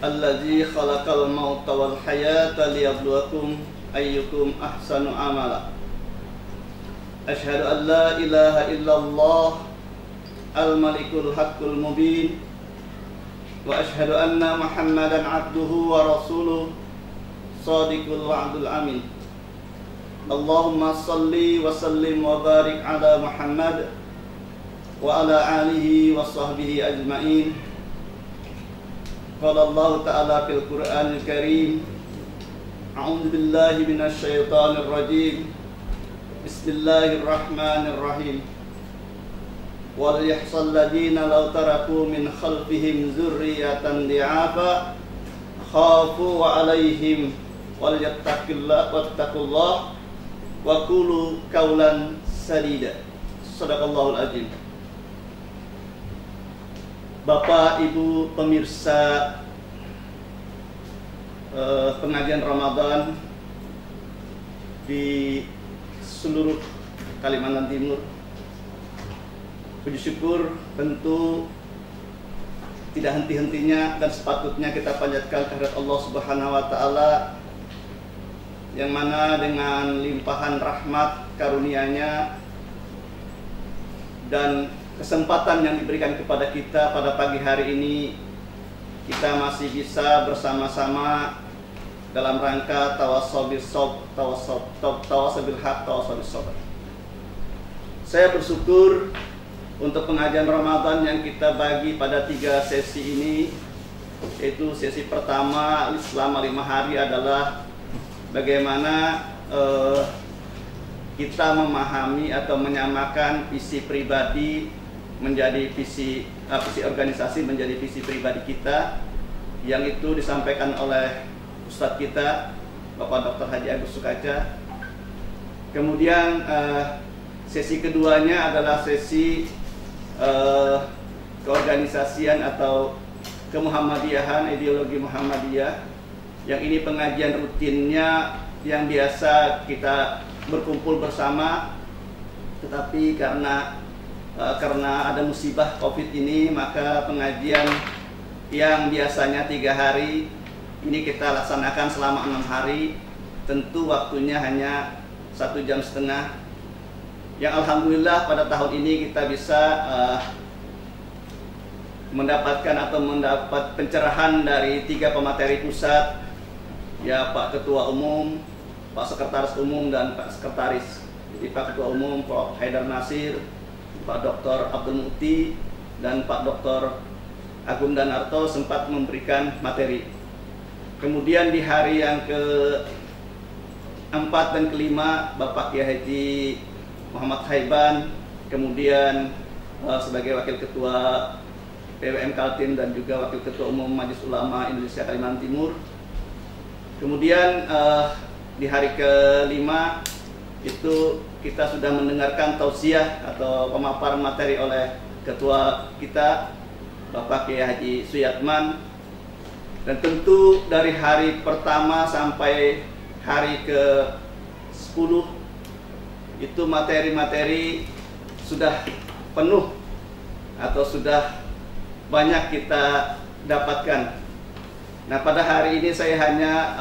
Allazi khalaqal mauta wal hayata liyabluwakum ayyukum ahsanu amala. Asyhadu an la ilaha illallah al-malikul haqqul mubin wa asyhadu anna Muhammadan abduhu wa rasuluh shadiqul wa'dul amin. Allahumma salli wa sallim wa barik ala Muhammad wa ala alihi wa sahbihi ajma'in. Qala Allah ta'ala fil Qur'anil Karim, a'udzu billahi minasy syaithanir rajim. Bismillahirrahmanirrahim. Wal yahsal ladina law taraku min khalfihim dzurriyyatan di'afa khafu 'alaihim wal yattaqullah wa qulu qawlan sadida. Shadaqallahul azim. Bapak, Ibu, pemirsa pengajian Ramadan di seluruh Kalimantan Timur, puji syukur tentu tidak henti-hentinya dan sepatutnya kita panjatkan kehadirat Allah Subhanahu wa Ta'ala, yang mana dengan limpahan rahmat karunia-Nya dan kesempatan yang diberikan kepada kita pada pagi hari ini, kita masih bisa bersama-sama dalam rangka tawassul bil haq, tawassul bis sabr. Saya bersyukur untuk pengajian Ramadan yang kita bagi pada 3 sesi ini, yaitu sesi pertama selama 5 hari adalah bagaimana kita memahami atau menyamakan visi pribadi menjadi visi organisasi menjadi visi pribadi kita, yang itu disampaikan oleh Ustadz kita Bapak Dr. Haji Agus Sukaja. Kemudian sesi keduanya adalah sesi keorganisasian atau kemuhammadiyahan, ideologi Muhammadiyah, yang ini pengajian rutinnya yang biasa kita berkumpul bersama, tetapi karena ada musibah COVID ini, maka pengajian yang biasanya 3 hari ini kita laksanakan selama 6 hari. Tentu waktunya hanya 1,5 jam. Yang alhamdulillah pada tahun ini kita bisa mendapatkan pencerahan dari 3 pemateri pusat, ya Pak Ketua Umum, Pak Sekretaris Umum, dan Pak Sekretaris. Jadi Pak Ketua Umum Prof. Haidar Nasir, Pak Dr. Abdul Mukti, dan Pak Dr. Agung Danarto sempat memberikan materi. Kemudian di hari yang ke-4 dan ke-5, Bapak Kiai Haji Muhammad Haiban, kemudian sebagai Wakil Ketua PWM Kaltim dan juga Wakil Ketua Umum Majelis Ulama Indonesia Kalimantan Timur. Kemudian di hari ke-5 itu kita sudah mendengarkan tausiah atau pemaparan materi oleh Ketua kita Bapak Kiai Haji Suyatman. Dan tentu dari hari pertama sampai hari ke-10 itu materi-materi sudah penuh atau sudah banyak kita dapatkan. Nah, pada hari ini saya hanya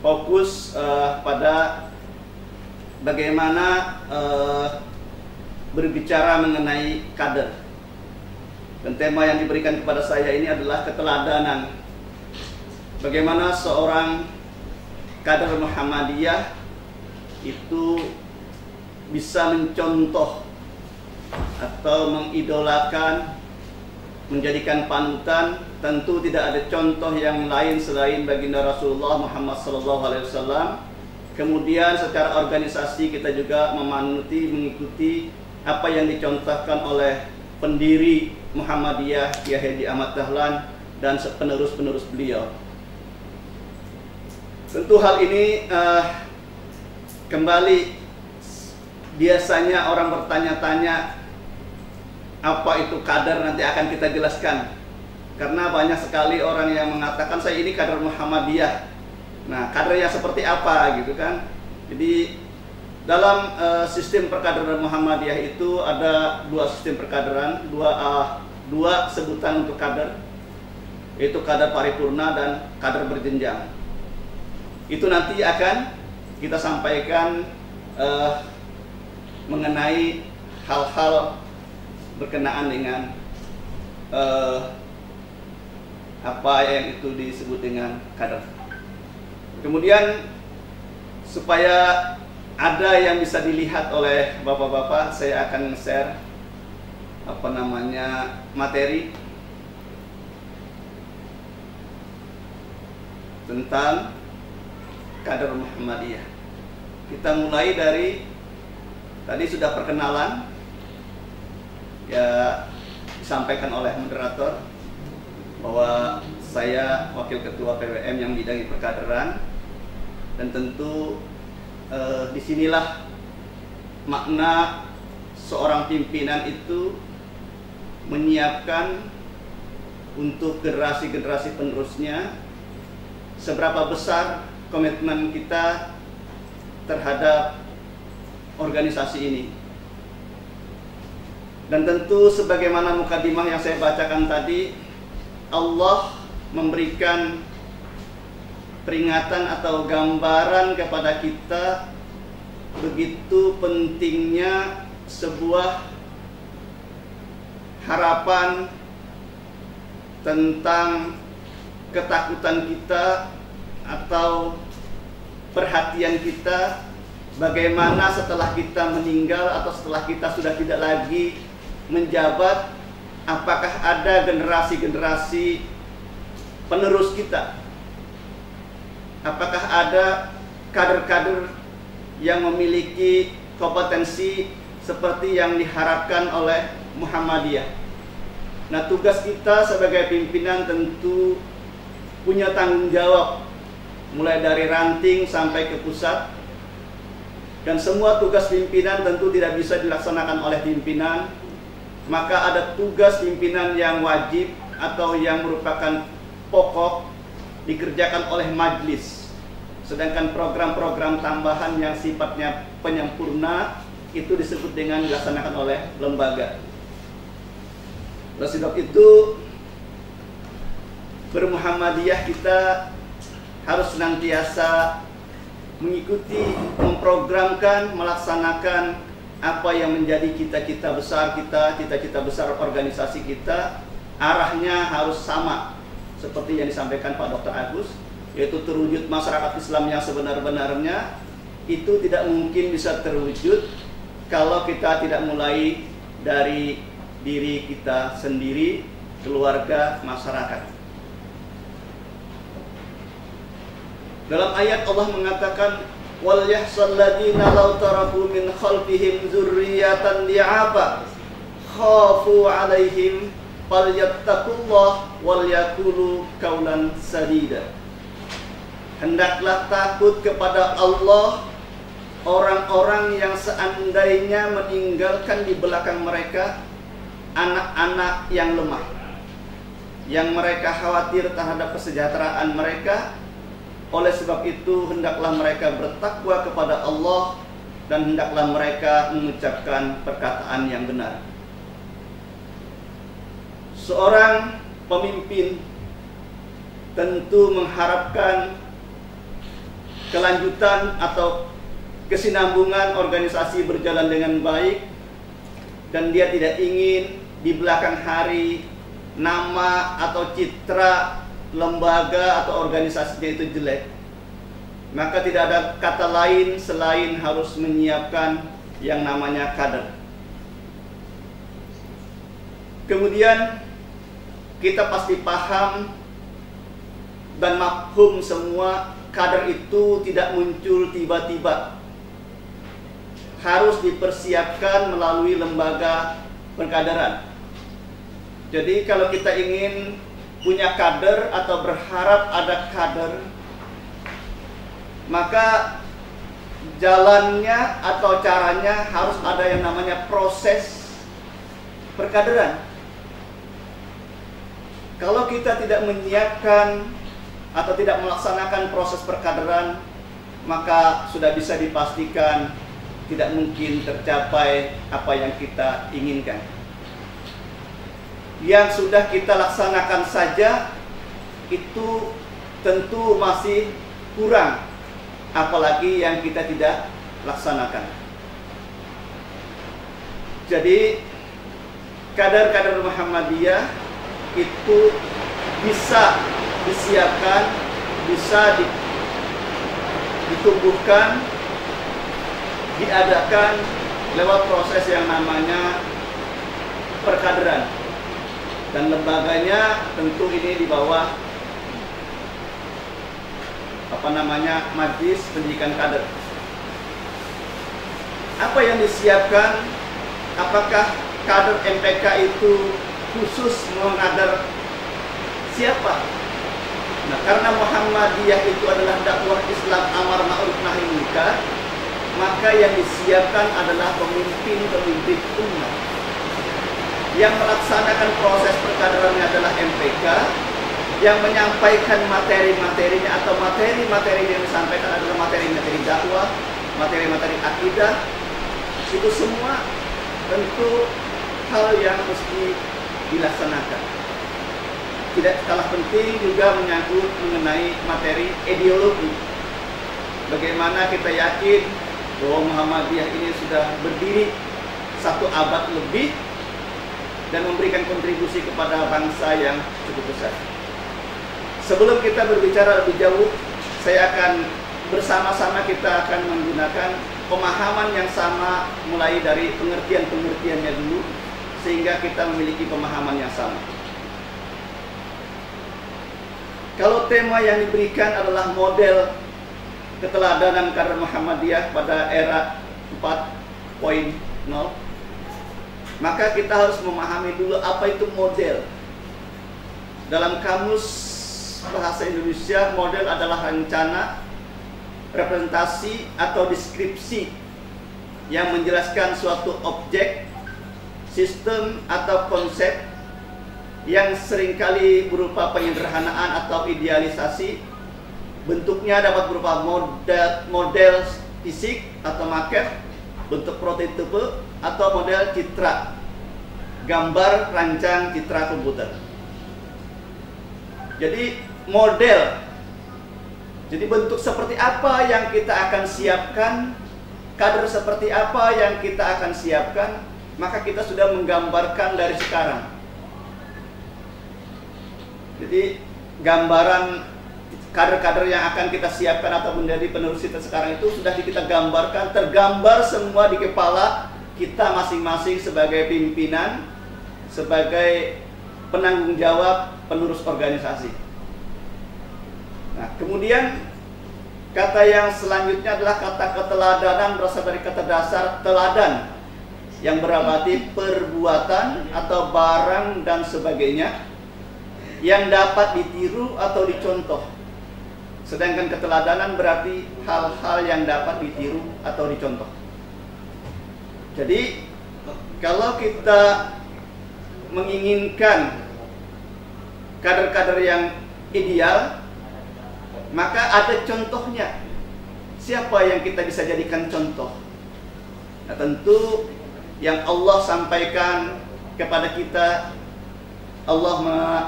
fokus pada bagaimana berbicara mengenai kader. Dan tema yang diberikan kepada saya ini adalah keteladanan. Bagaimana seorang kader Muhammadiyah itu bisa mencontoh atau mengidolakan, menjadikan panutan. Tentu tidak ada contoh yang lain selain baginda Rasulullah Muhammad SAW. Kemudian secara organisasi kita juga mengikuti apa yang dicontohkan oleh pendiri Muhammadiyah Kiai Haji Ahmad Dahlan dan penerus-penerus beliau. Tentu hal ini kembali biasanya orang bertanya-tanya apa itu kader, nanti akan kita jelaskan. Karena banyak sekali orang yang mengatakan saya ini kader Muhammadiyah. Nah, kadernya seperti apa gitu kan? Jadi dalam sistem perkaderan Muhammadiyah itu ada 2 sistem perkaderan, dua sebutan untuk kader. yaitu kadar paripurna dan kadar berjenjang. Itu nanti akan kita sampaikan mengenai hal-hal berkenaan dengan apa yang itu disebut dengan kadar. Kemudian supaya ada yang bisa dilihat oleh bapak-bapak, saya akan share materi tentang kadar Muhammadiyah. Kita mulai dari tadi sudah perkenalan ya, disampaikan oleh moderator bahwa saya wakil ketua PWM yang bidangi perkaderan, dan tentu disinilah makna seorang pimpinan itu menyiapkan untuk generasi-generasi penerusnya seberapa besar komitmen kita terhadap organisasi ini. Dan tentu sebagaimana mukadimah yang saya bacakan tadi, Allah memberikan peringatan atau gambaran kepada kita begitu pentingnya sebuah harapan tentang ketakutan kita atau perhatian kita bagaimana setelah kita meninggal atau setelah kita sudah tidak lagi menjabat, apakah ada generasi-generasi penerus kita. Apakah ada kader-kader yang memiliki kompetensi seperti yang diharapkan oleh Muhammadiyah. Nah, tugas kita sebagai pimpinan tentu punya tanggung jawab mulai dari ranting sampai ke pusat. Dan semua tugas pimpinan tentu tidak bisa dilaksanakan oleh pimpinan. Maka ada tugas pimpinan yang wajib atau yang merupakan pokok dikerjakan oleh majelis, sedangkan program-program tambahan yang sifatnya penyempurna itu disebut dengan dilaksanakan oleh lembaga. Oleh sebab itu, bermuhammadiyah kita harus senantiasa mengikuti, memprogramkan, melaksanakan apa yang menjadi cita-cita besar kita, cita-cita besar organisasi kita. Arahnya harus sama seperti yang disampaikan Pak Dr. Agus, yaitu terwujud masyarakat Islam yang sebenar-benarnya. Itu tidak mungkin bisa terwujud kalau kita tidak mulai dari diri kita sendiri, keluarga, masyarakat. Dalam ayat Allah mengatakan, wal yahsal ladina law taraku min khalfihim dzurriyyatan di'afa khafu 'alaihim falyattaqullah wal yaqulu qaulan sadida. Hendaklah takut kepada Allah orang-orang yang seandainya meninggalkan di belakang mereka anak-anak yang lemah, yang mereka khawatir terhadap kesejahteraan mereka. Oleh sebab itu hendaklah mereka bertakwa kepada Allah dan hendaklah mereka mengucapkan perkataan yang benar. Seorang pemimpin tentu mengharapkan kelanjutan atau kesinambungan organisasi berjalan dengan baik, dan dia tidak ingin di belakang hari nama atau citra lembaga atau organisasinya itu jelek. Maka tidak ada kata lain selain harus menyiapkan yang namanya kader. Kemudian kita pasti paham dan mafhum semua, kader itu tidak muncul tiba-tiba. Harus dipersiapkan melalui lembaga perkaderan. Jadi kalau kita ingin punya kader atau berharap ada kader, maka jalannya atau caranya harus ada yang namanya proses perkaderan. Kalau kita tidak menyiapkan atau tidak melaksanakan proses perkaderan, maka sudah bisa dipastikan tidak mungkin tercapai apa yang kita inginkan. Yang sudah kita laksanakan saja itu tentu masih kurang, apalagi yang kita tidak laksanakan. Jadi kader-kader Muhammadiyah itu bisa disiapkan, bisa ditumbuhkan, diadakan lewat proses yang namanya perkaderan, dan lembaganya tentu ini di bawah Majelis Pendidikan Kader. Apa yang disiapkan? Apakah kader MPK itu khusus mengader siapa? Nah, karena Muhammadiyah itu adalah dakwah Islam amar ma'ruf nahi munkar, maka yang disiapkan adalah pemimpin-pemimpin umat. Yang melaksanakan proses perkaderannya adalah MPK, yang menyampaikan materi-materinya atau materi-materi yang disampaikan adalah materi-materi dakwah, materi-materi akidah. Itu semua tentu hal yang mesti dilaksanakan. Tidak kalah penting juga menyangkut mengenai materi ideologi. Bagaimana kita yakin bahwa Muhammadiyah ini sudah berdiri 1 abad lebih dan memberikan kontribusi kepada bangsa yang cukup besar. Sebelum kita berbicara lebih jauh, saya akan bersama-sama kita akan menggunakan pemahaman yang sama mulai dari pengertian-pengertiannya dulu, sehingga kita memiliki pemahaman yang sama. Kalau tema yang diberikan adalah model keteladanan kader Muhammadiyah pada era 4.0, maka kita harus memahami dulu apa itu model. Dalam kamus bahasa Indonesia, model adalah rencana, representasi atau deskripsi yang menjelaskan suatu objek, sistem atau konsep yang seringkali berupa penyederhanaan atau idealisasi. Bentuknya dapat berupa model fisik atau maket, bentuk prototipe, atau model citra, gambar rancang citra komputer. Jadi model, jadi bentuk seperti apa yang kita akan siapkan, kader seperti apa yang kita akan siapkan, maka kita sudah menggambarkan dari sekarang. Jadi gambaran kader-kader yang akan kita siapkan atau menjadi penerus kita sekarang itu sudah kita gambarkan, tergambar semua di kepala kita masing-masing sebagai pimpinan, sebagai penanggung jawab, penerus organisasi. Nah, kemudian kata yang selanjutnya adalah kata keteladanan, berasal dari kata dasar teladan yang berarti perbuatan atau barang dan sebagainya yang dapat ditiru atau dicontoh. Sedangkan keteladanan berarti hal-hal yang dapat ditiru atau dicontoh. Jadi kalau kita menginginkan kader-kader yang ideal, maka ada contohnya. Siapa yang kita bisa jadikan contoh? Nah, tentu yang Allah sampaikan kepada kita, Allah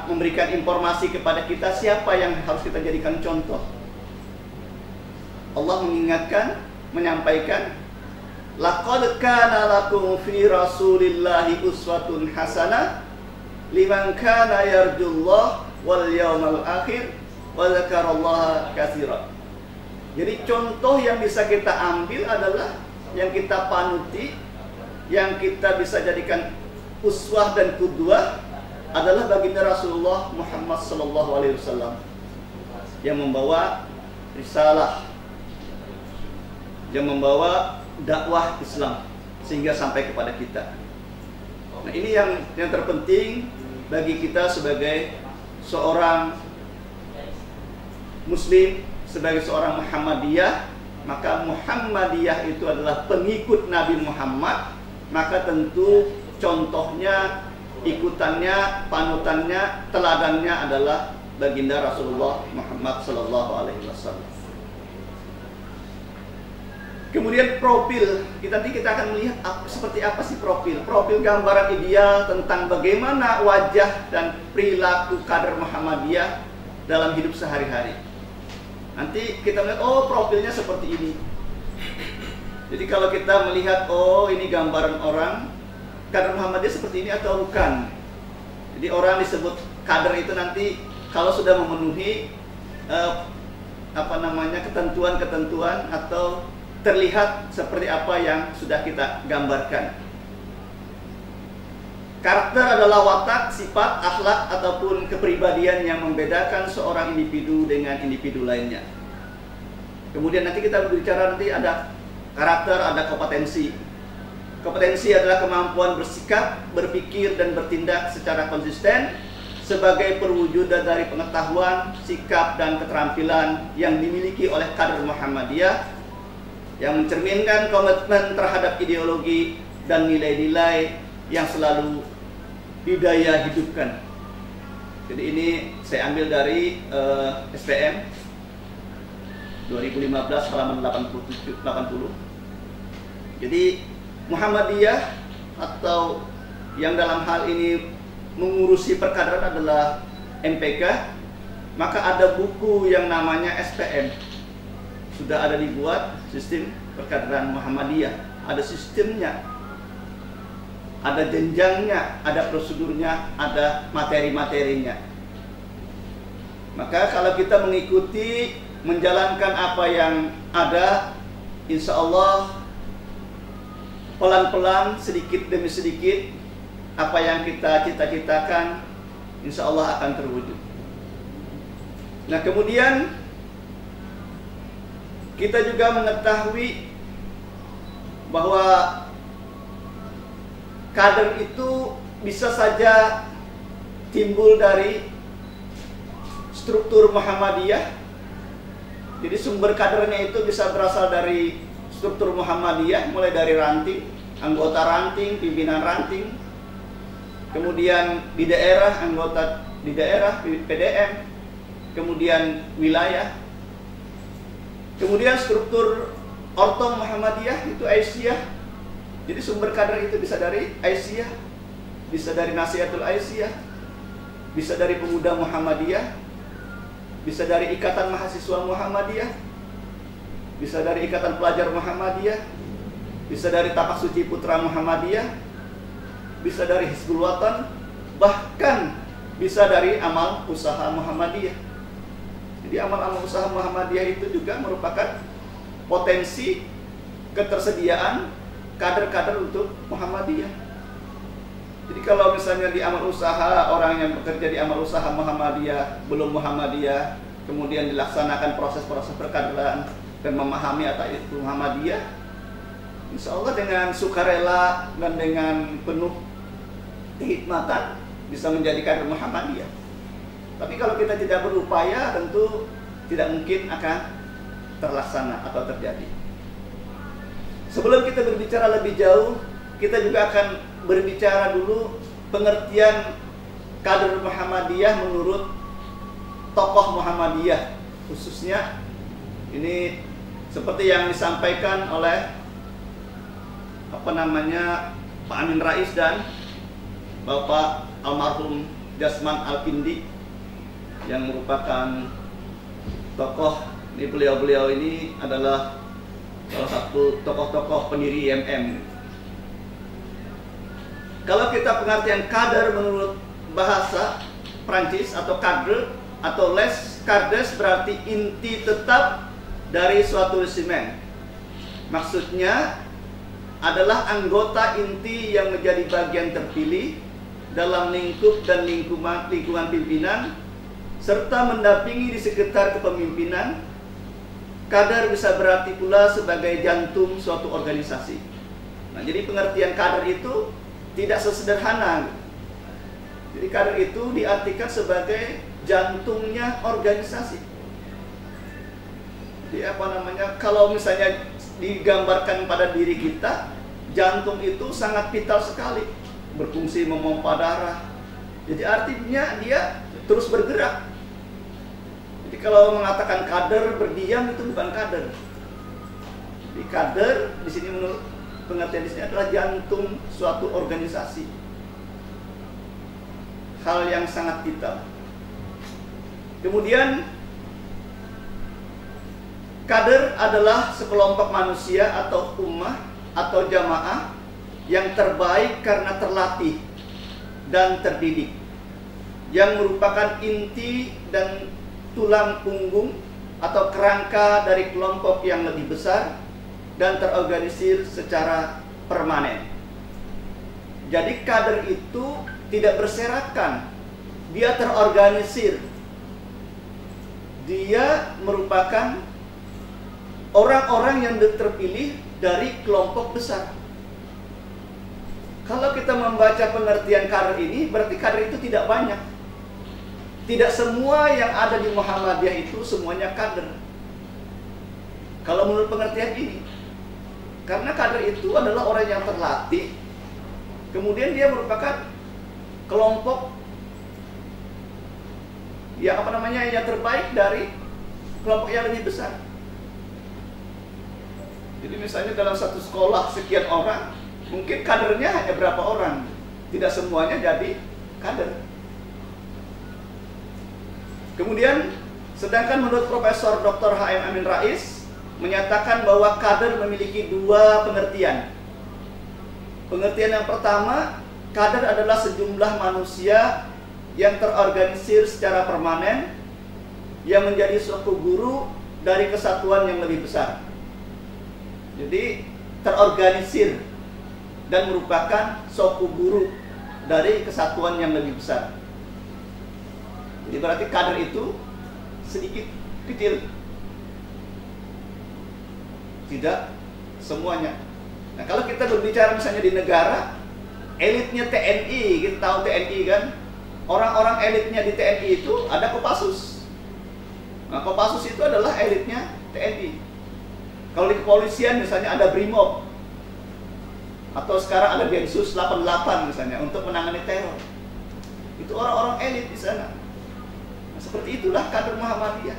memberikan informasi kepada kita siapa yang harus kita jadikan contoh. Allah mengingatkan, menyampaikan, laqad kana lakum fi rasulillahi uswatun hasanah liman kana yarjullah wal yawmal akhir wa dzakarallaha katsiran. Jadi contoh yang bisa kita ambil adalah yang kita panuti, yang kita bisa jadikan uswah dan qudwah adalah baginda Rasulullah Muhammad SAW yang membawa risalah, yang membawa dakwah Islam sehingga sampai kepada kita. Nah, ini yang terpenting bagi kita sebagai seorang Muslim, sebagai seorang Muhammadiyah. Maka Muhammadiyah itu adalah pengikut Nabi Muhammad, maka tentu contohnya, ikutannya, panutannya, teladannya adalah baginda Rasulullah Muhammad SAW. Kemudian profil, nanti kita akan melihat seperti apa sih profil. Profil gambaran ideal tentang bagaimana wajah dan perilaku kader Muhammadiyah dalam hidup sehari-hari. Nanti kita melihat, oh profilnya seperti ini. Jadi kalau kita melihat, oh ini gambaran orang, kader Muhammadiyah seperti ini atau bukan. Jadi orang disebut kader itu nanti kalau sudah memenuhi ketentuan-ketentuan atau terlihat seperti apa yang sudah kita gambarkan. Karakter adalah watak, sifat, akhlak, ataupun kepribadian yang membedakan seorang individu dengan individu lainnya. Kemudian nanti kita berbicara, nanti ada karakter, ada kompetensi. Kompetensi adalah kemampuan bersikap, berpikir, dan bertindak secara konsisten sebagai perwujudan dari pengetahuan, sikap, dan keterampilan yang dimiliki oleh kader Muhammadiyah yang mencerminkan komitmen terhadap ideologi dan nilai-nilai yang selalu didaya hidupkan. Jadi ini saya ambil dari SPM 2015 halaman 80. Jadi Muhammadiyah atau yang dalam hal ini mengurusi perkaderan adalah MPK, maka ada buku yang namanya SPM. Sudah ada dibuat sistem perkaderan Muhammadiyah, ada sistemnya, ada jenjangnya, ada prosedurnya, ada materi-materinya. Maka kalau kita mengikuti, menjalankan apa yang ada, insya Allah pelan-pelan, sedikit demi sedikit, apa yang kita cita-citakan insya Allah akan terwujud. Nah kemudian kita juga mengetahui bahwa kader itu bisa saja timbul dari struktur Muhammadiyah. Jadi sumber kadernya itu bisa berasal dari struktur Muhammadiyah, mulai dari ranting, anggota ranting, pimpinan ranting, kemudian di daerah, anggota di daerah, PDM, kemudian wilayah, kemudian struktur Ortom Muhammadiyah itu Aisyah. Jadi sumber kader itu bisa dari Aisyah, bisa dari Nasihatul Aisyah, bisa dari pemuda Muhammadiyah, bisa dari ikatan mahasiswa Muhammadiyah, bisa dari ikatan pelajar Muhammadiyah, bisa dari Tapak Suci Putra Muhammadiyah, bisa dari Hizbul Watan, bahkan bisa dari amal usaha Muhammadiyah. Jadi amal-amal usaha Muhammadiyah itu juga merupakan potensi ketersediaan kader-kader untuk Muhammadiyah. Jadi kalau misalnya di amal usaha, orang yang bekerja di amal usaha Muhammadiyah belum Muhammadiyah, kemudian dilaksanakan proses-proses perkaderan dan memahami apa itu Muhammadiyah, insya Allah dengan sukarela dan dengan penuh kehikmatan bisa menjadi kader Muhammadiyah. Tapi kalau kita tidak berupaya, tentu tidak mungkin akan terlaksana atau terjadi. Sebelum kita berbicara lebih jauh, kita juga akan berbicara dulu pengertian kader Muhammadiyah menurut tokoh Muhammadiyah. Khususnya ini seperti yang disampaikan oleh Pak Amin Rais dan Bapak almarhum Jasman Al-Kindi yang merupakan tokoh. Ini beliau ini adalah salah satu tokoh-tokoh pendiri IMM. Kalau kita pengertian kader menurut bahasa Prancis atau cadre atau les cardes berarti inti tetap dari suatu resimen. Maksudnya adalah anggota inti yang menjadi bagian terpilih dalam lingkup dan lingkungan pimpinan serta mendampingi di sekitar kepemimpinan. Kader bisa berarti pula sebagai jantung suatu organisasi. Nah, jadi pengertian kader itu tidak sesederhana. Jadi kader itu diartikan sebagai jantungnya organisasi. Jadi kalau misalnya digambarkan pada diri kita, jantung itu sangat vital sekali, berfungsi memompa darah. Jadi artinya dia terus bergerak. Jadi kalau mengatakan kader berdiam itu bukan kader. Jadi kader di sini menurut pengertian di sini adalah jantung suatu organisasi. Hal yang sangat vital. Kemudian kader adalah sekelompok manusia atau ummah atau jamaah yang terbaik karena terlatih dan terdidik, yang merupakan inti dan tulang punggung atau kerangka dari kelompok yang lebih besar dan terorganisir secara permanen. Jadi kader itu tidak berserakan, dia terorganisir. Dia merupakan orang-orang yang terpilih dari kelompok besar. Kalau kita membaca pengertian kader ini, berarti kader itu tidak banyak. Tidak semua yang ada di Muhammadiyah itu semuanya kader. Kalau menurut pengertian ini, karena kader itu adalah orang yang terlatih, kemudian dia merupakan kelompok yang yang terbaik dari kelompok yang lebih besar. Jadi misalnya dalam satu sekolah sekian orang, mungkin kadernya hanya berapa orang, tidak semuanya jadi kader. Kemudian, sedangkan menurut Profesor Dr. H.M. Amin Rais menyatakan bahwa kader memiliki dua pengertian. Pengertian yang pertama, kader adalah sejumlah manusia yang terorganisir secara permanen, yang menjadi suatu guru dari kesatuan yang lebih besar. Jadi terorganisir dan merupakan suatu guru dari kesatuan yang lebih besar. Jadi berarti kader itu sedikit kecil, tidak semuanya. Nah, kalau kita berbicara misalnya di negara, elitnya TNI, kita tahu TNI kan, orang-orang elitnya di TNI itu ada Kopassus. Nah, Kopassus itu adalah elitnya TNI. Kalau di kepolisian misalnya ada Brimob, atau sekarang ada Densus 88 misalnya untuk menangani teror. Itu orang-orang elit di sana. Nah, seperti itulah kader Muhammadiyah.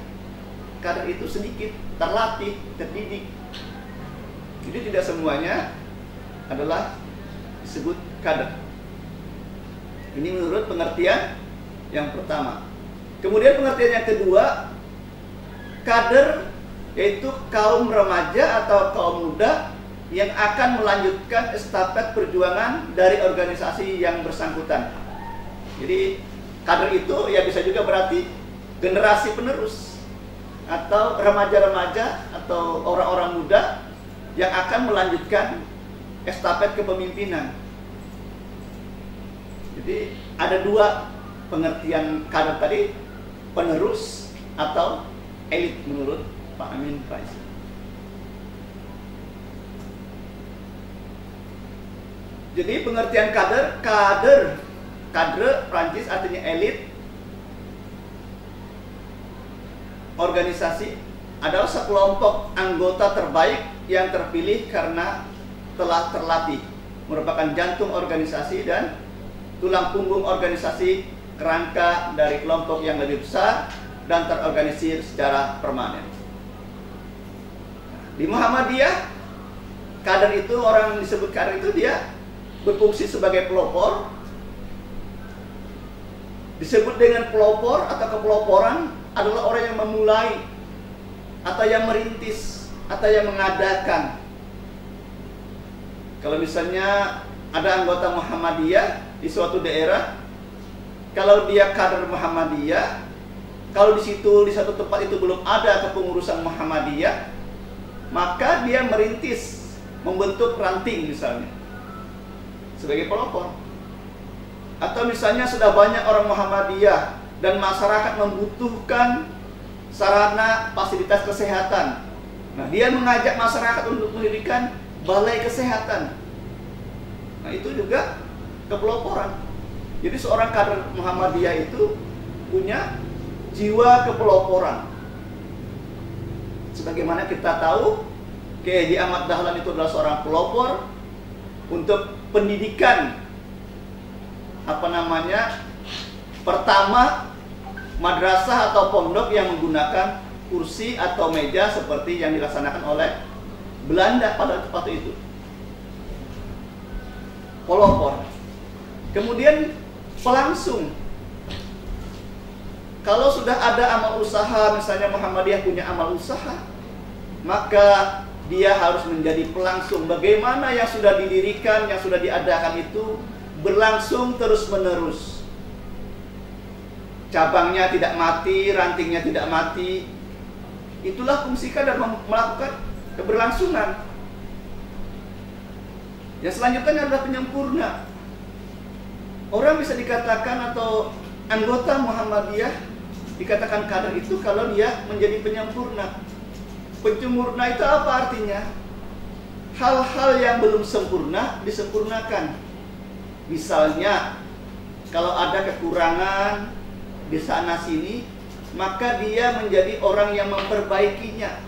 Kader itu sedikit, terlatih, terdidik. Jadi tidak semuanya adalah disebut kader. Ini menurut pengertian yang pertama. Kemudian pengertian yang kedua, kader yaitu kaum remaja atau kaum muda yang akan melanjutkan estafet perjuangan dari organisasi yang bersangkutan. Jadi kader itu ya bisa juga berarti generasi penerus atau remaja-remaja atau orang-orang muda yang akan melanjutkan estafet kepemimpinan. Jadi ada dua pengertian kader tadi, penerus atau elit menurut Pak Amin Rais. Jadi pengertian kader Prancis artinya elit, organisasi adalah sekelompok anggota terbaik yang terpilih karena telah terlatih, merupakan jantung organisasi dan tulang punggung organisasi, kerangka dari kelompok yang lebih besar dan terorganisir secara permanen. Di Muhammadiyah, kader itu, orang yang disebut kader itu dia berfungsi sebagai pelopor. Disebut dengan pelopor atau kepeloporan adalah orang yang memulai atau yang merintis atau yang mengadakan. Kalau misalnya ada anggota Muhammadiyah di suatu daerah, kalau dia kader Muhammadiyah, kalau di situ di satu tempat itu belum ada kepengurusan Muhammadiyah, maka dia merintis, membentuk ranting misalnya sebagai pelopor. Atau misalnya sudah banyak orang Muhammadiyah dan masyarakat membutuhkan sarana fasilitas kesehatan. Nah, dia mengajak masyarakat untuk mendirikan balai kesehatan. Nah, itu juga kepeloporan. Jadi seorang kader Muhammadiyah itu punya jiwa kepeloporan. Sebagaimana kita tahu, Kiai Haji Ahmad Dahlan itu adalah seorang pelopor untuk pendidikan pertama madrasah atau pondok yang menggunakan kursi atau meja seperti yang dilaksanakan oleh Belanda pada waktu itu. Pelopor. Kemudian pelangsung. Kalau sudah ada amal usaha, misalnya Muhammadiyah punya amal usaha, maka dia harus menjadi pelangsung. Bagaimana yang sudah didirikan, yang sudah diadakan itu berlangsung terus-menerus. Cabangnya tidak mati, rantingnya tidak mati. Itulah fungsi kadar, melakukan keberlangsungan. Yang selanjutnya adalah penyempurna. Orang bisa dikatakan atau anggota Muhammadiyah dikatakan kader itu kalau dia menjadi penyempurna. Penyempurna itu apa artinya? Hal-hal yang belum sempurna disempurnakan. Misalnya, kalau ada kekurangan di sana sini, maka dia menjadi orang yang memperbaikinya,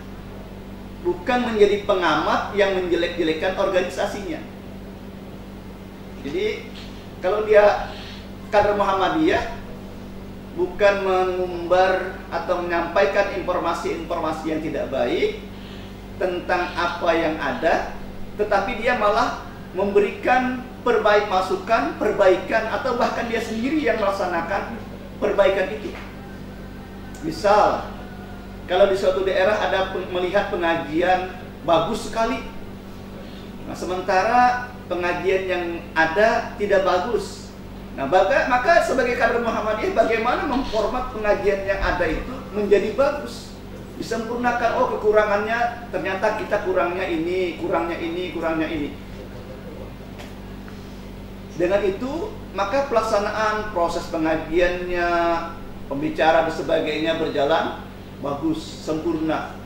bukan menjadi pengamat yang menjelek-jelekan organisasinya. Jadi, kalau dia kader Muhammadiyah, bukan mengumbar atau menyampaikan informasi-informasi yang tidak baik tentang apa yang ada, tetapi dia malah memberikan masukan, perbaikan, atau bahkan dia sendiri yang melaksanakan perbaikan itu. Misal, kalau di suatu daerah ada melihat pengajian bagus sekali, nah sementara pengajian yang ada tidak bagus. Nah, maka sebagai kader Muhammadiyah bagaimana memformat pengajian yang ada itu menjadi bagus, disempurnakan. Oh, kekurangannya ternyata kita kurangnya ini, kurangnya ini, kurangnya ini. Dengan itu, maka pelaksanaan proses pengajiannya, pembicara dan sebagainya berjalan bagus, sempurna.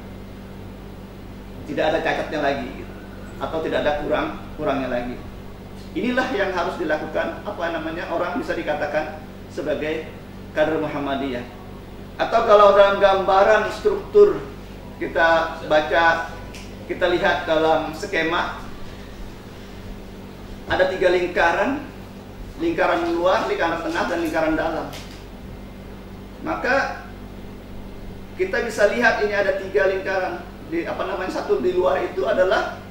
Tidak ada cacatnya lagi, atau tidak ada kurangnya lagi. Inilah yang harus dilakukan, orang bisa dikatakan sebagai kader Muhammadiyah. Atau kalau dalam gambaran struktur kita baca, kita lihat dalam skema, ada 3 lingkaran, lingkaran luar, lingkaran tengah, dan lingkaran dalam. Maka kita bisa lihat ini ada 3 lingkaran. Satu di luar itu adalah,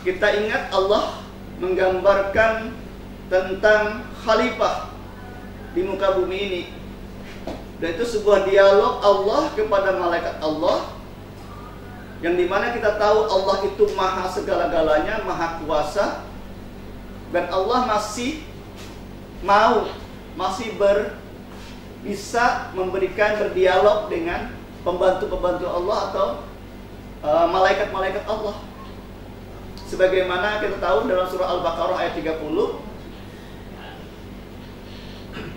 kita ingat Allah menggambarkan tentang khalifah di muka bumi ini. Dan itu sebuah dialog Allah kepada malaikat Allah, yang dimana kita tahu Allah itu maha segala-galanya, maha kuasa, dan Allah masih bisa memberikan berdialog dengan pembantu-pembantu Allah atau malaikat-malaikat Allah. Sebagaimana kita tahu dalam surah Al-Baqarah ayat 30,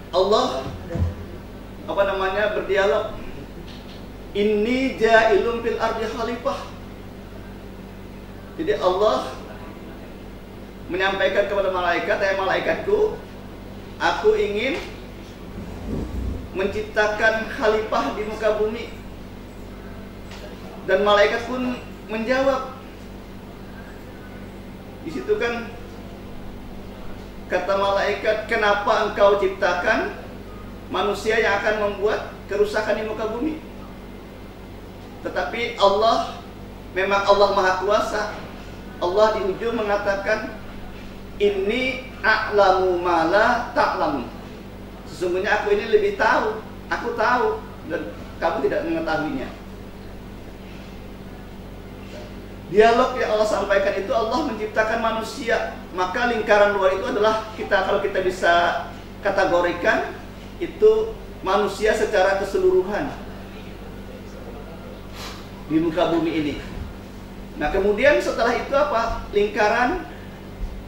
Allah berdialog, inni ja'ilun fil ardi khalifah. Jadi Allah menyampaikan kepada malaikat, malaikatku, aku ingin menciptakan khalifah di muka bumi. Dan malaikat pun menjawab. Di situ kan kata malaikat, kenapa engkau ciptakan manusia yang akan membuat kerusakan di muka bumi? Tetapi Allah, memang Allah maha kuasa. Allah di ujung mengatakan, inni a'lamu ma la ta'lamu. Sesungguhnya aku ini lebih tahu, aku tahu dan kamu tidak mengetahuinya. Dialog yang Allah sampaikan itu, Allah menciptakan manusia. Maka lingkaran luar itu adalah kalau kita bisa kategorikan, itu manusia secara keseluruhan di muka bumi ini. Nah, kemudian setelah itu apa? Lingkaran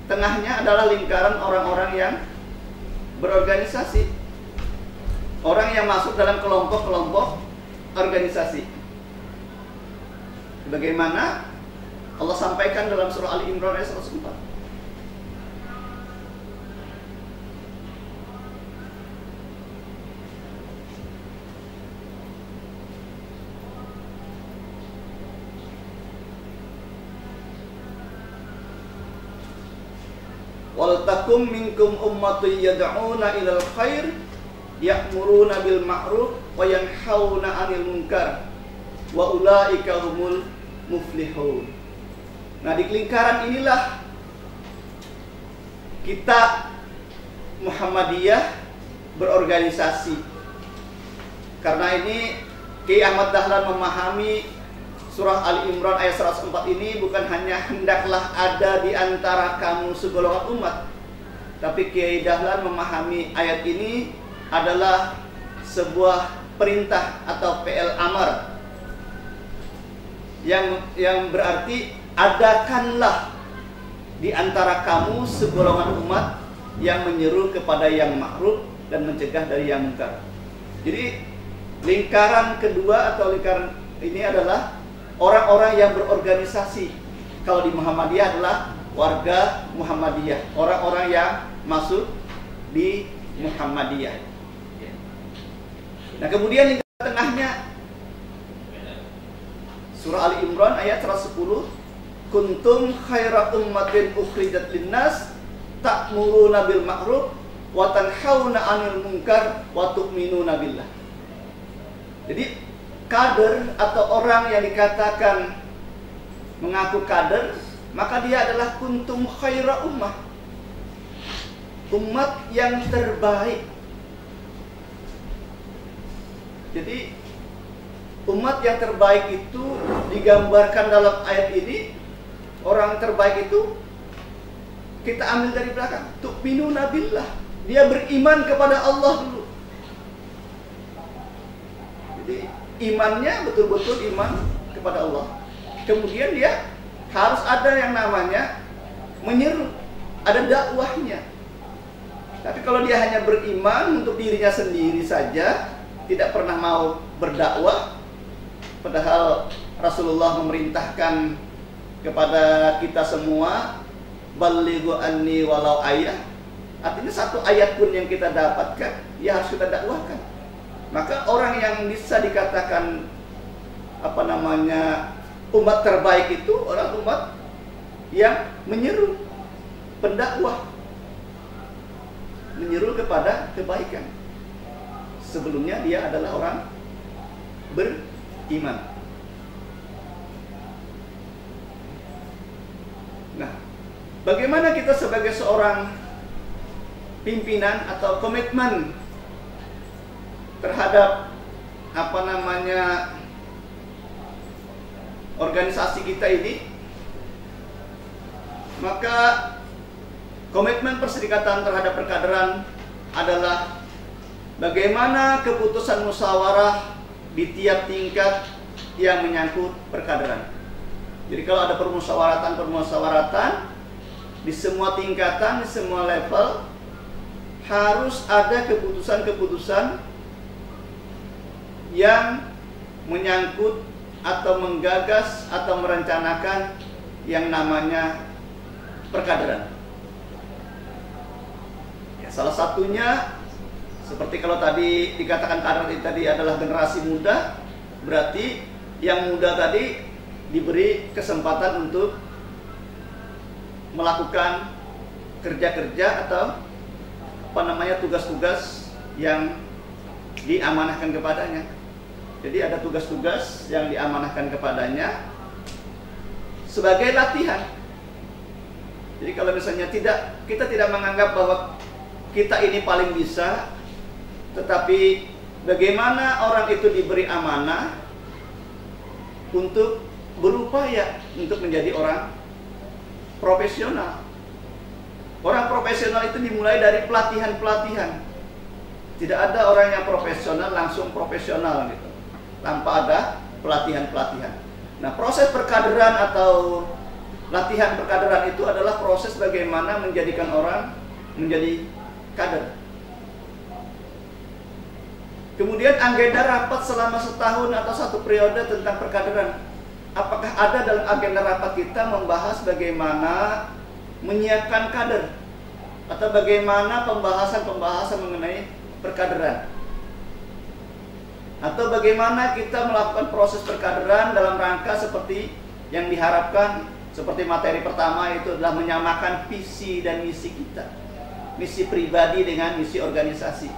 tengahnya adalah lingkaran orang-orang yang berorganisasi, orang yang masuk dalam kelompok-kelompok organisasi. Bagaimana Allah sampaikan dalam surah Ali Imran ayat 104. Wal takum minkum ummatun yad'una ilal khair ya'muruna bil ma'ruf wa yanhauna 'anil munkar wa ulaika humul muflihun. Nah, di lingkaran inilah kita Muhammadiyah berorganisasi. Karena ini Kiai Ahmad Dahlan memahami surah Ali Imran ayat 104 ini bukan hanya hendaklah ada di antara kamu segolongan umat, tapi Kiai Dahlan memahami ayat ini adalah sebuah perintah atau PL amar yang berarti adakanlah di antara kamu segolongan umat yang menyeru kepada yang ma'ruf dan mencegah dari yang munkar. Jadi lingkaran kedua atau lingkaran ini adalah orang-orang yang berorganisasi. Kalau di Muhammadiyah adalah warga Muhammadiyah, orang-orang yang masuk di Muhammadiyah. Nah, kemudian lingkaran tengahnya surah Ali Imran ayat 110, kuntum khaira ummatin ukhrijat linnas ta'muruna bil ma'ruf wa tanhauna 'anil munkar wa tu'minuna billah. Jadi kader atau orang yang dikatakan mengaku kader, maka dia adalah kuntum khaira ummah, umat yang terbaik. Jadi umat yang terbaik itu digambarkan dalam ayat ini. Orang terbaik itu kita ambil dari belakang, tu'minuna billah, dia beriman kepada Allah dulu. Jadi imannya betul-betul iman kepada Allah. Kemudian dia harus ada yang namanya menyeru, ada dakwahnya. Tapi kalau dia hanya beriman untuk dirinya sendiri saja, tidak pernah mau berdakwah, padahal Rasulullah memerintahkan kepada kita semua, balighu anni walau ayat. Artinya satu ayat pun yang kita dapatkan, ya harus kita dakwahkan. Maka orang yang bisa dikatakan umat terbaik itu orang umat yang menyeru, pendakwah, menyeru kepada kebaikan. Sebelumnya dia adalah orang beriman. Nah, bagaimana kita sebagai seorang pimpinan atau komitmen terhadap organisasi kita ini? Maka komitmen Perserikatan terhadap perkaderan adalah bagaimana keputusan musyawarah di tiap tingkat yang menyangkut perkaderan. Jadi kalau ada permusyawaratan di semua tingkatan, di semua level, harus ada keputusan-keputusan yang menyangkut atau menggagas atau merencanakan yang namanya perkaderan. Ya, salah satunya seperti kalau tadi dikatakan kader tadi adalah generasi muda, berarti yang muda tadi diberi kesempatan untuk melakukan kerja-kerja atau tugas-tugas yang diamanahkan kepadanya. Jadi ada tugas-tugas yang diamanahkan kepadanya sebagai latihan. Jadi kalau misalnya kita tidak menganggap bahwa kita ini paling bisa, tetapi bagaimana orang itu diberi amanah untuk berupaya untuk menjadi orang profesional. Orang profesional itu dimulai dari pelatihan-pelatihan. Tidak ada orang yang profesional langsung profesional gitu, tanpa ada pelatihan-pelatihan. Nah, proses perkaderan atau latihan perkaderan itu adalah proses bagaimana menjadikan orang menjadi kader. Kemudian agenda rapat selama setahun atau satu periode tentang perkaderan. Apakah ada dalam agenda rapat kita membahas bagaimana menyiapkan kader, atau bagaimana pembahasan-pembahasan mengenai perkaderan, atau bagaimana kita melakukan proses perkaderan dalam rangka seperti yang diharapkan? Seperti materi pertama itu adalah menyamakan visi dan misi kita, misi pribadi dengan misi organisasi,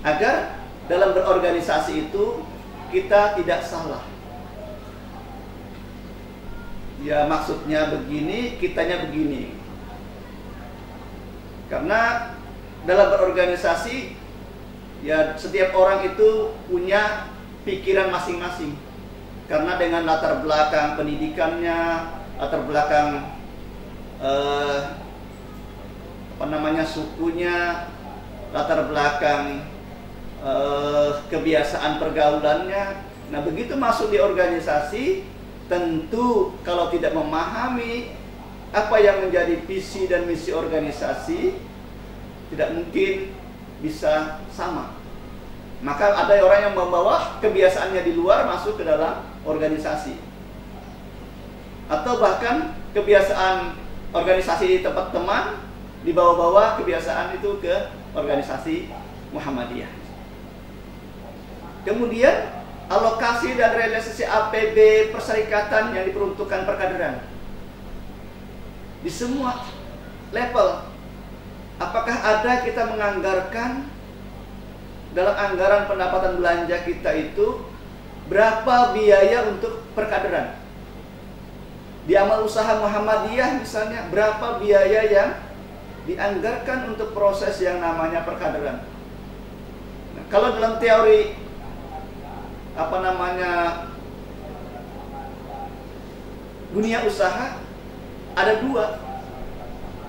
agar dalam berorganisasi itu kita tidak salah. Ya, maksudnya begini, kitanya begini. Karena dalam berorganisasi Ya, setiap orang itu punya pikiran masing-masing. Karena dengan latar belakang pendidikannya, latar belakang sukunya, latar belakang kebiasaan pergaulannya. Nah, begitu masuk di organisasi, tentu kalau tidak memahami apa yang menjadi visi dan misi organisasi, tidak mungkin bisa sama. Maka ada orang yang membawa kebiasaannya di luar masuk ke dalam organisasi, atau bahkan kebiasaan organisasi di tempat teman dibawa-bawa kebiasaan itu ke organisasi Muhammadiyah. Kemudian alokasi dan realisasi APB perserikatan yang diperuntukkan perkaderan di semua level. Apakah ada kita menganggarkan dalam anggaran pendapatan belanja kita itu berapa biaya untuk perkaderan? Di amal usaha Muhammadiyah misalnya, berapa biaya yang dianggarkan untuk proses yang namanya perkaderan? Nah, kalau dalam teori dunia usaha ada dua.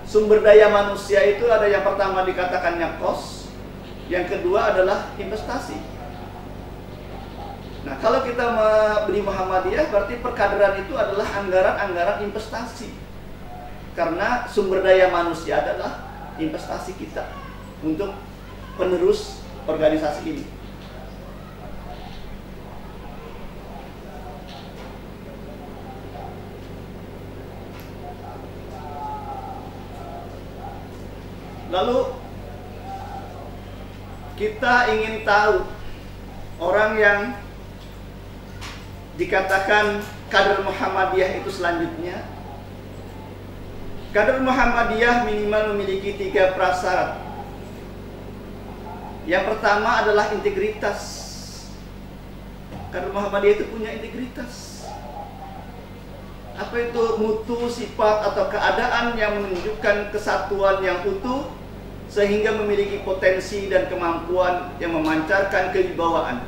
Sumber daya manusia itu ada yang pertama dikatakannya cost, yang kedua adalah investasi. Nah, kalau kita beli Muhammadiyah berarti perkaderan itu adalah anggaran-anggaran investasi. Karena sumber daya manusia adalah investasi kita untuk penerus organisasi ini. Lalu kita ingin tahu orang yang dikatakan kader Muhammadiyah itu selanjutnya. Kader Muhammadiyah minimal memiliki 3 prasyarat. Yang pertama adalah integritas. Kader Muhammadiyah itu punya integritas. Apa itu mutu, sifat atau keadaan yang menunjukkan kesatuan yang utuh sehingga memiliki potensi dan kemampuan yang memancarkan kewibawaan.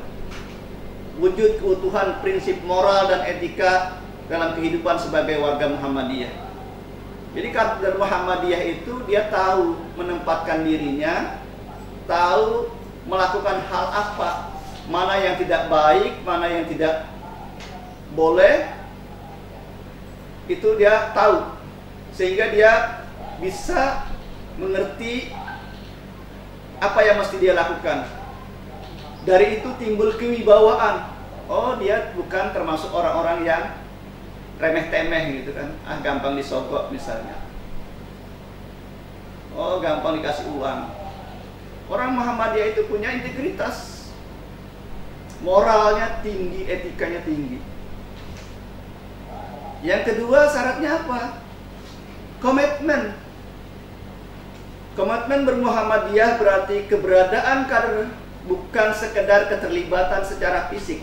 Wujud keutuhan prinsip moral dan etika dalam kehidupan sebagai warga Muhammadiyah. Jadi kader Muhammadiyah itu dia tahu menempatkan dirinya, tahu melakukan hal apa, mana yang tidak baik, mana yang tidak boleh, itu dia tahu, sehingga dia bisa mengerti apa yang mesti dia lakukan. Dari itu timbul kewibawaan. Oh, dia bukan termasuk orang-orang yang remeh-temeh gitu kan. Gampang disogok misalnya. Oh, gampang dikasih uang. Orang Muhammadiyah itu punya integritas. Moralnya tinggi, etikanya tinggi. Yang kedua syaratnya apa? Komitmen. Komitmen bermuhammadiyah berarti keberadaan kader bukan sekedar keterlibatan secara fisik,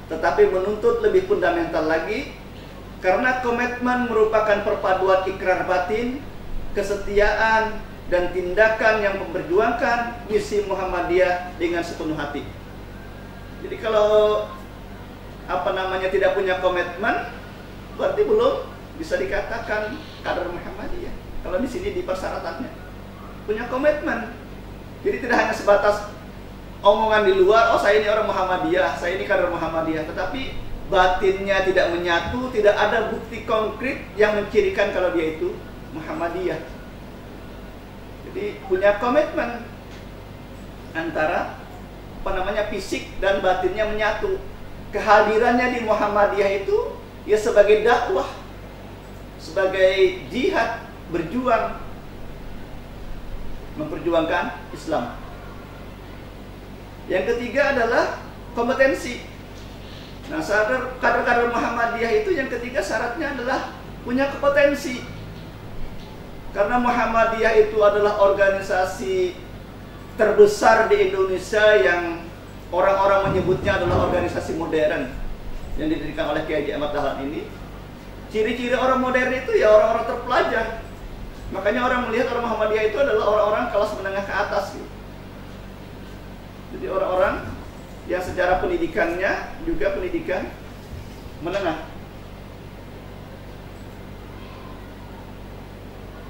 tetapi menuntut lebih fundamental lagi, karena komitmen merupakan perpaduan ikrar batin, kesetiaan, dan tindakan yang memperjuangkan misi Muhammadiyah dengan sepenuh hati. Jadi kalau tidak punya komitmen, berarti belum bisa dikatakan kader Muhammadiyah. Kalau di sini di persyaratannya punya komitmen. Jadi tidak hanya sebatas omongan di luar, oh saya ini orang Muhammadiyah, saya ini kader Muhammadiyah, tetapi batinnya tidak menyatu, tidak ada bukti konkret yang mencirikan kalau dia itu Muhammadiyah. Jadi punya komitmen antara fisik dan batinnya menyatu. Kehadirannya di Muhammadiyah itu ya sebagai dakwah, sebagai jihad, berjuang, memperjuangkan Islam. Yang ketiga adalah kompetensi. Nah, kader-kader Muhammadiyah itu yang ketiga syaratnya adalah punya kompetensi. Karena Muhammadiyah itu adalah organisasi terbesar di Indonesia yang orang-orang menyebutnya adalah organisasi modern yang didirikan oleh Kiai Haji Ahmad Dahlan ini. Ciri-ciri orang modern itu ya orang-orang terpelajar. Makanya orang melihat orang Muhammadiyah itu adalah orang-orang kelas menengah ke atas gitu. Jadi orang-orang yang secara pendidikannya juga pendidikan menengah.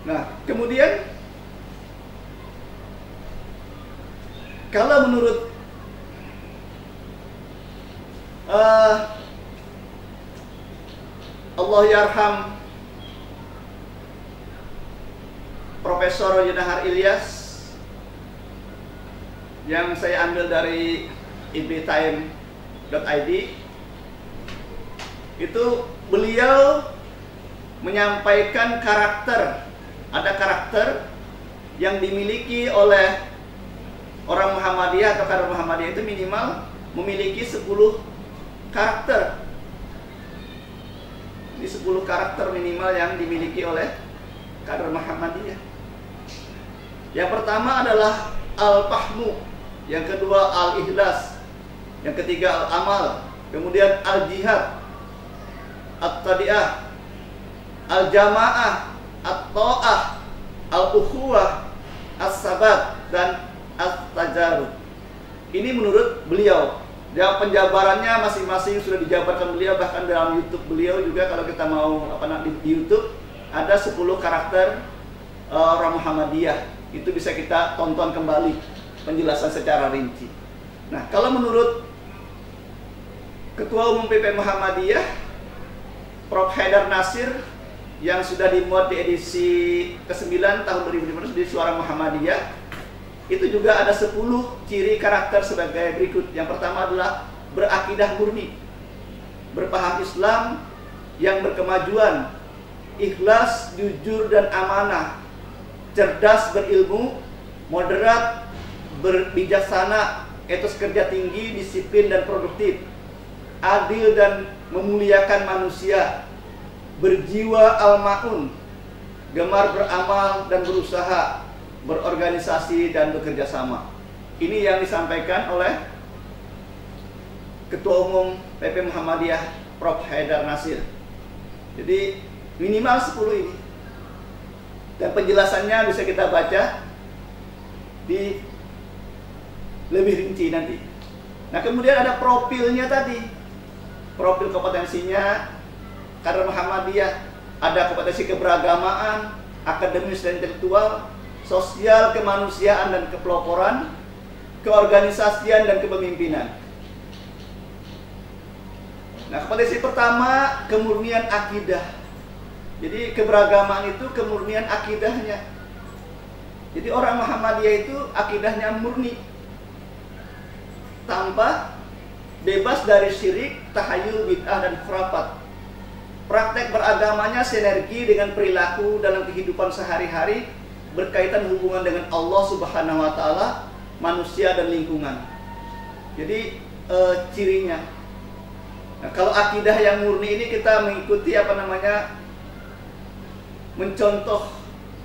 Nah, kemudian kalau menurut Allah yarham Profesor Yunahar Ilyas yang saya ambil dari ibtime.id, itu beliau menyampaikan ada karakter yang dimiliki oleh orang Muhammadiyah atau kader Muhammadiyah itu minimal memiliki 10 karakter. Ini 10 karakter minimal yang dimiliki oleh kader Muhammadiyah. Yang pertama adalah al-fahmu, yang kedua al-ikhlas, yang ketiga al-amal, kemudian al-jihad, at-tadi'ah, al-jamaah, at-ta'ah, al-ukhuwah, as-sabat, dan at-tajarud. Ini menurut beliau. Ya, penjabarannya masing-masing sudah dijabarkan beliau, bahkan dalam YouTube beliau juga. Kalau kita mau di YouTube ada 10 karakter orang Muhammadiyah. Itu bisa kita tonton kembali penjelasan secara rinci. Nah, kalau menurut Ketua Umum PP Muhammadiyah Prof. Haidar Nasir yang sudah dimuat di edisi ke-9 tahun 2015 di Suara Muhammadiyah, itu juga ada 10 ciri karakter sebagai berikut. Yang pertama adalah berakidah murni, berpaham Islam yang berkemajuan, ikhlas, jujur dan amanah, cerdas berilmu, moderat, berbijaksana, etos kerja tinggi, disiplin dan produktif, adil dan memuliakan manusia, berjiwa al-ma'un, gemar beramal dan berusaha, berorganisasi dan bekerja sama. Ini yang disampaikan oleh Ketua Umum PP Muhammadiyah Prof. Haidar Nasir. Jadi minimal 10 ini. Dan penjelasannya bisa kita baca di lebih rinci nanti. Nah, kemudian ada profilnya tadi. Profil kompetensinya kader Muhammadiyah, ada kompetensi keberagamaan, akademis dan intelektual, sosial, kemanusiaan dan kepeloporan, keorganisasian dan kepemimpinan. Nah, kompetensi pertama kemurnian akidah. Jadi keberagamaan itu kemurnian akidahnya. Jadi orang Muhammadiyah itu akidahnya murni, tanpa bebas dari syirik, tahayul, bid'ah dan khurafat. Praktek beragamanya sinergi dengan perilaku dalam kehidupan sehari-hari, berkaitan hubungan dengan Allah Subhanahu wa taala, manusia dan lingkungan. Jadi cirinya. Nah, kalau akidah yang murni ini kita mengikuti mencontoh,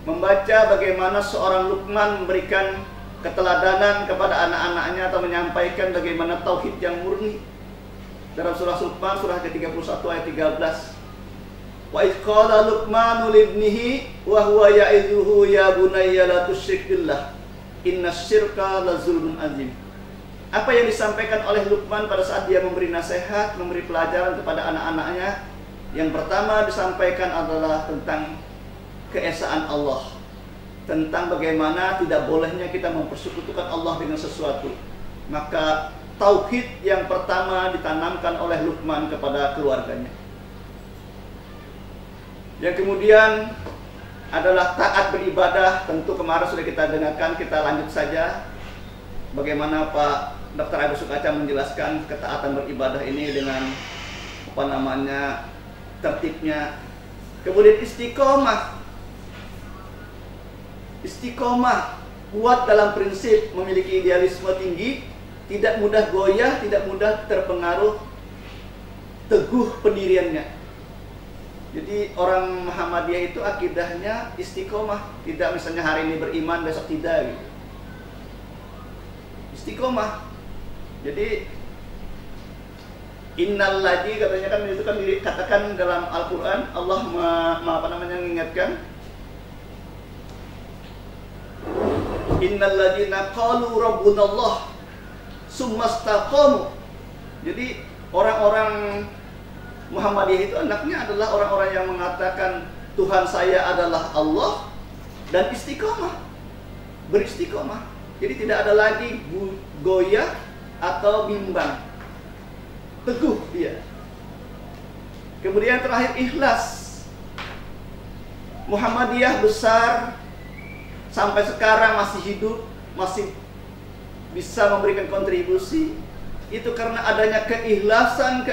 membaca bagaimana seorang Luqman memberikan keteladanan kepada anak-anaknya atau menyampaikan bagaimana tauhid yang murni. Dalam surah Luqman surah ke-31 ayat 13. Wa idh qala Luqmanu libnihi wa huwa ya'idhuhu ya bunayya la tusyrik billah innasyirka la zulmun azim. Apa yang disampaikan oleh Luqman pada saat dia memberi nasihat, memberi pelajaran kepada anak-anaknya? Yang pertama disampaikan adalah tentang keesaan Allah, tentang bagaimana tidak bolehnya kita mempersekutukan Allah dengan sesuatu. Maka tauhid yang pertama ditanamkan oleh Luqman kepada keluarganya. Yang kemudian adalah taat beribadah. Tentu kemarin sudah kita dengarkan, kita lanjut saja bagaimana Pak Dr. Agus Sukaca menjelaskan ketaatan beribadah ini dengan tertibnya. Kemudian istiqomah, kuat dalam prinsip, memiliki idealisme tinggi, tidak mudah goyah, tidak mudah terpengaruh, teguh pendiriannya. Jadi orang Muhammadiyah itu akidahnya istiqomah, tidak misalnya hari ini beriman besok tidak gitu. Istiqomah. Jadi innal ladzi, katanya kan itu kan dikatakan dalam Al-Qur'an, Allah mengingatkan innal ladzina qalu rabbunallah summastaqamu. Jadi orang-orang Muhammadiyah itu anaknya adalah orang-orang yang mengatakan Tuhan saya adalah Allah dan istiqomah, beristiqomah. Jadi tidak ada lagi goyah atau bimbang, teguh dia. Kemudian terakhir ikhlas. Muhammadiyah besar sampai sekarang masih hidup, masih bisa memberikan kontribusi, itu karena adanya keikhlasan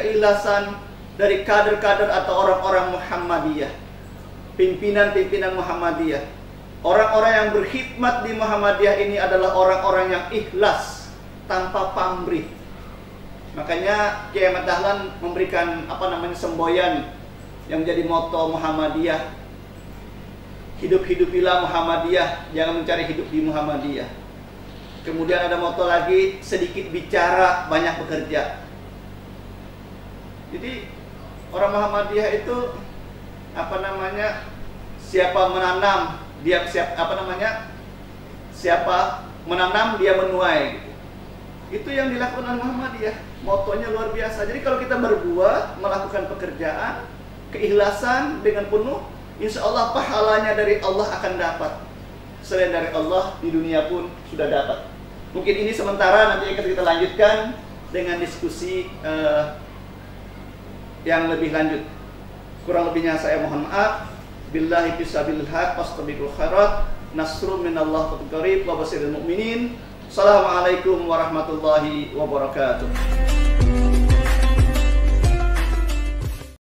dari kader-kader atau orang-orang Muhammadiyah, pimpinan-pimpinan Muhammadiyah. Orang-orang yang berkhidmat di Muhammadiyah ini adalah orang-orang yang ikhlas tanpa pamrih. Makanya Kiai Ahmad Dahlan memberikan semboyan yang menjadi moto Muhammadiyah. Hidup-hidupilah Muhammadiyah, jangan mencari hidup di Muhammadiyah. Kemudian ada moto lagi, sedikit bicara, banyak bekerja. Jadi orang Muhammadiyah itu siapa menanam dia siapa menanam dia menuai gitu. Itu yang dilakukan oleh Muhammadiyah. Motonya luar biasa. Jadi kalau kita berbuat, melakukan pekerjaan, keikhlasan dengan penuh, insya Allah pahalanya dari Allah akan dapat. Selain dari Allah, di dunia pun sudah dapat. Mungkin ini sementara, nanti akan kita lanjutkan dengan diskusi yang lebih lanjut. Kurang lebihnya saya mohon maaf. Billahi fisabilil haq wastabiqul khairat. Nasrun minallah wa qarib wa basiril mu'minin. Assalamualaikum warahmatullahi wabarakatuh.